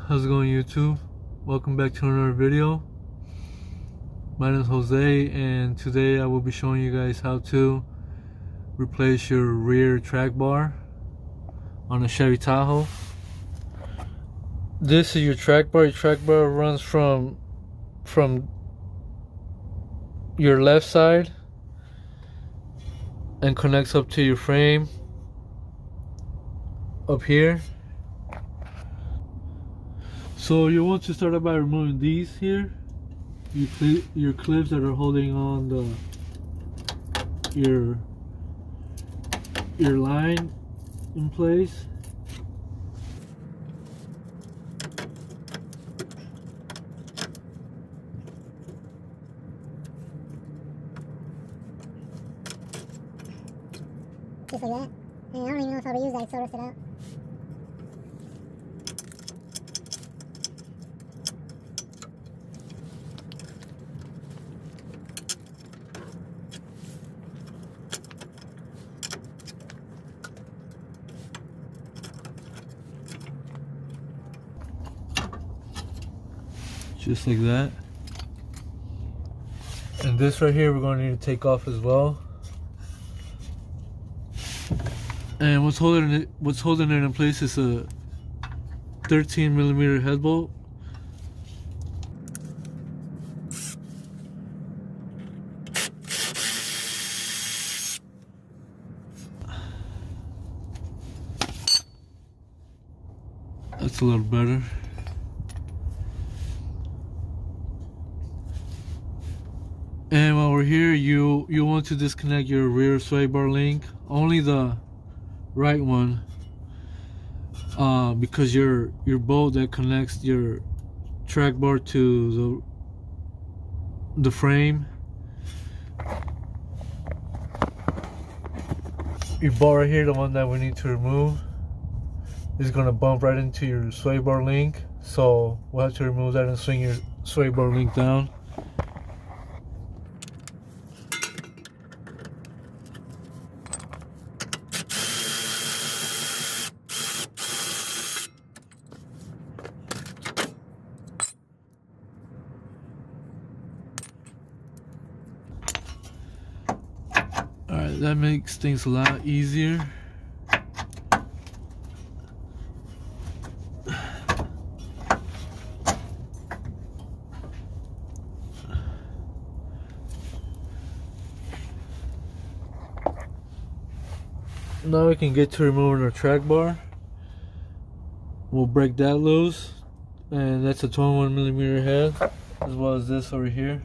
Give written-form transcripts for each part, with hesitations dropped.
How's it going, YouTube? Welcome back to another video. My name is Jose, and today I will be showing you guys how to replace your rear track bar on a Chevy Tahoe. This is your track bar. Your track bar runs from your left side and connects up to your frame up here. So you want to start out by removing these here, your clips that are holding on your line in place. Just like that. And I don't even know if I would use that to rust it out. Just like that. And this right here we're going to need to take off as well. And what's holding it in place is a 13mm head bolt. That's a little better. And while we're here, you want to disconnect your rear sway bar link, only the right one, because your bolt that connects your track bar to the frame, your bar right here, the one that we need to remove, is gonna bump right into your sway bar link. So we'll have to remove that and swing your sway bar link down. Alright, that makes things a lot easier. Now we can get to removing our track bar. We'll break that loose, and that's a 21mm head, as well as this over here.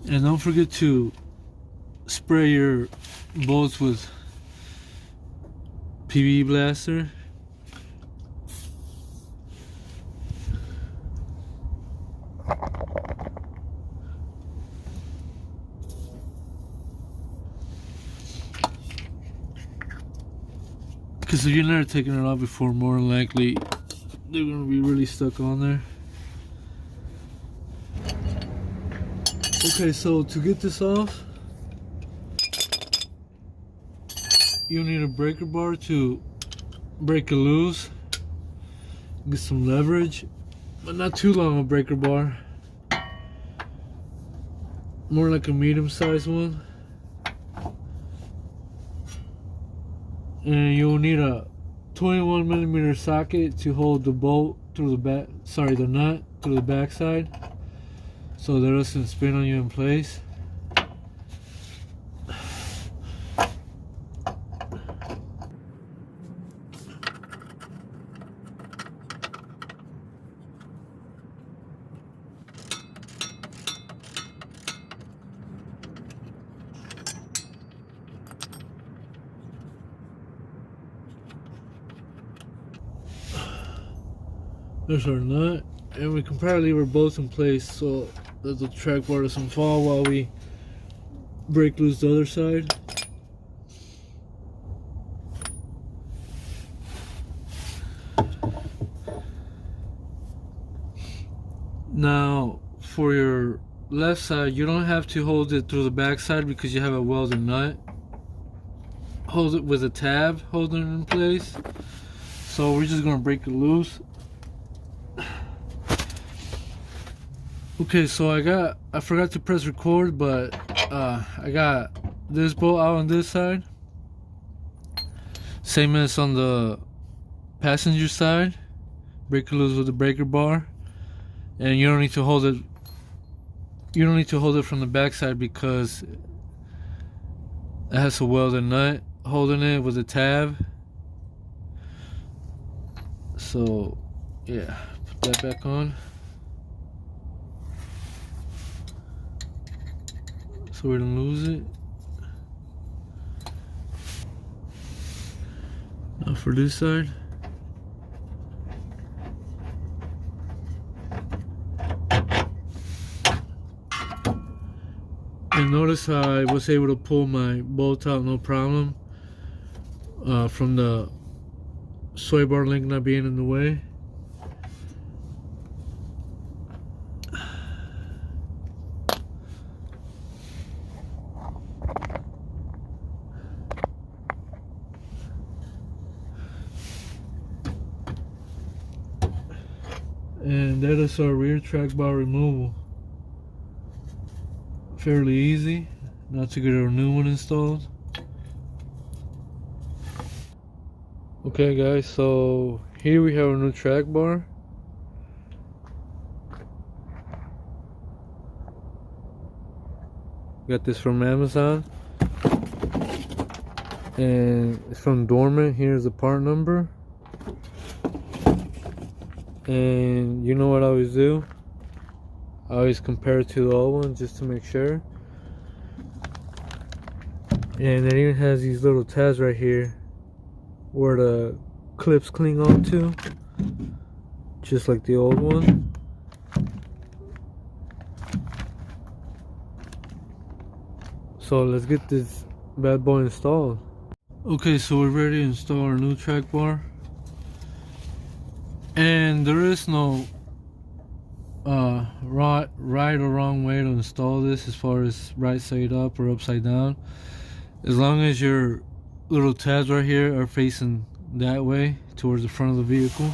And don't forget to spray your bolts with PVE blaster. Because if you've never taken it off before, more than likely they're going to be really stuck on there. Okay, so to get this off, you need a breaker bar to break it loose. Get some leverage, but not too long a breaker bar. More like a medium-sized one. And you'll need a 21mm socket to hold the bolt through the back, the nut through the back side, so that it doesn't spin on you in place. There's our nut, and we can probably leave our bolts in place so that the track bar doesn't fall while we break loose the other side. Now for your left side, you don't have to hold it through the back side because you have a welded nut. hold it with a tab holding it in place. So we're just gonna break it loose. Okay, so I forgot to press record, but I got this bolt out on this side, same as on the passenger side. Break it loose with the breaker bar, and you don't need to hold it. You don't need to hold it from the back side because it has a welded nut holding it with a tab. So yeah, put that back on. So we don't lose it. Now for this side. And notice how I was able to pull my bolt out no problem from the sway bar link not being in the way. And that is our rear track bar removal. Fairly easy. Now to get our new one installed. Okay guys, so here we have a new track bar. Got this from Amazon. And it's from Dormant. Here's the part number. And you know what I always do? I always compare it to the old one just to make sure. And it even has these little tabs right here where the clips cling onto, just like the old one. So let's get this bad boy installed. Okay, so we're ready to install our new track bar. And there is no right or wrong way to install this as far as right side up or upside down. As long as your little tabs right here are facing that way towards the front of the vehicle.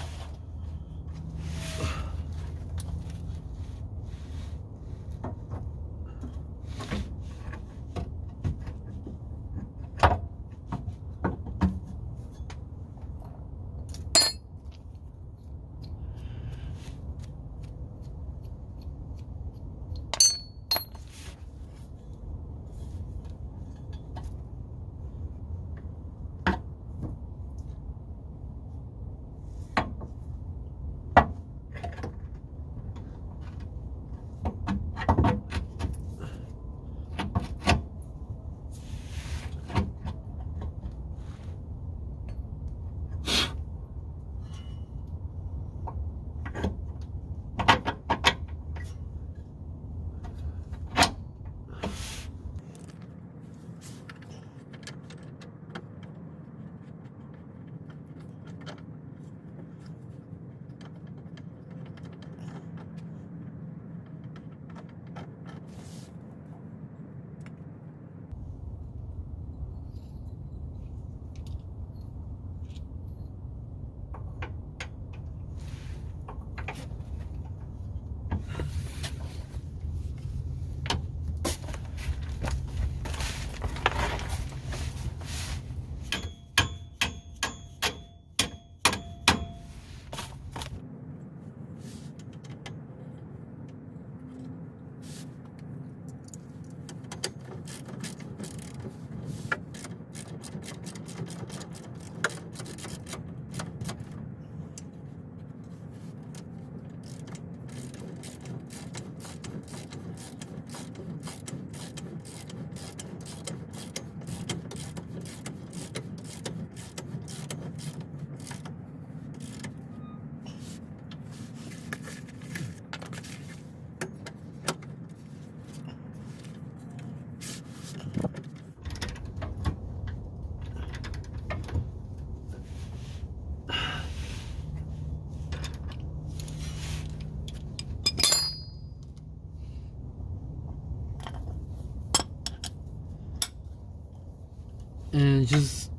And just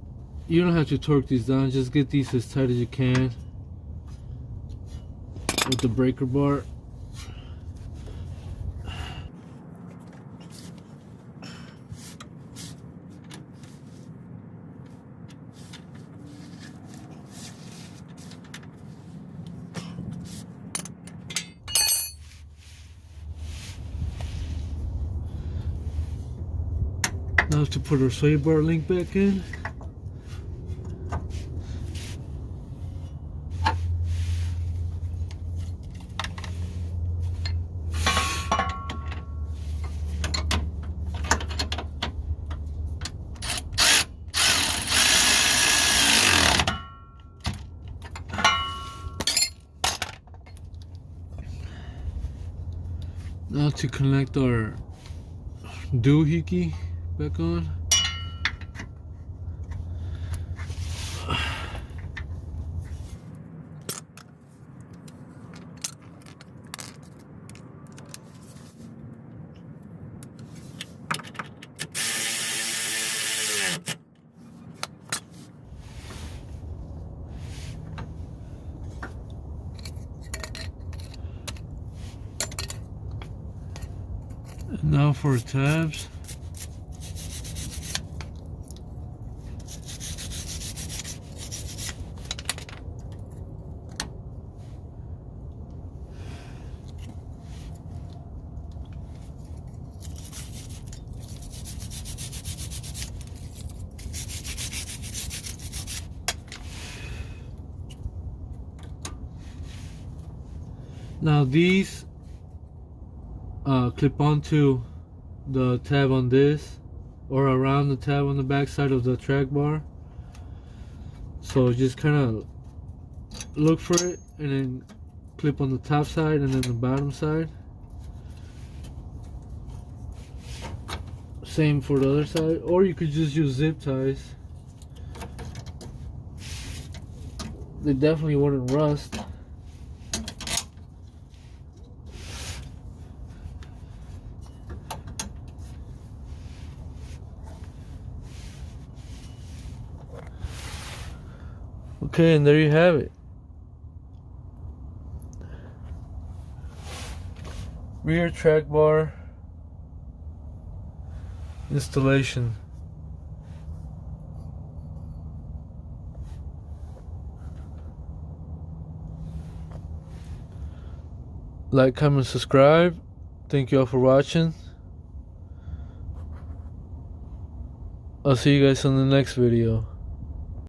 you don't have to torque these down, just get these as tight as you can with the breaker bar. Now to put our sway bar link back in. Now to connect our doohickey back on. And now for tabs. Now these clip onto the tab on this, or around the tab on the back side of the track bar. So just kind of look for it and then clip on the top side and then the bottom side. Same for the other side, or you could just use zip ties. They definitely wouldn't rust. Okay, and there you have it. Rear track bar installation. Like, comment, subscribe. Thank you all for watching. I'll see you guys on the next video.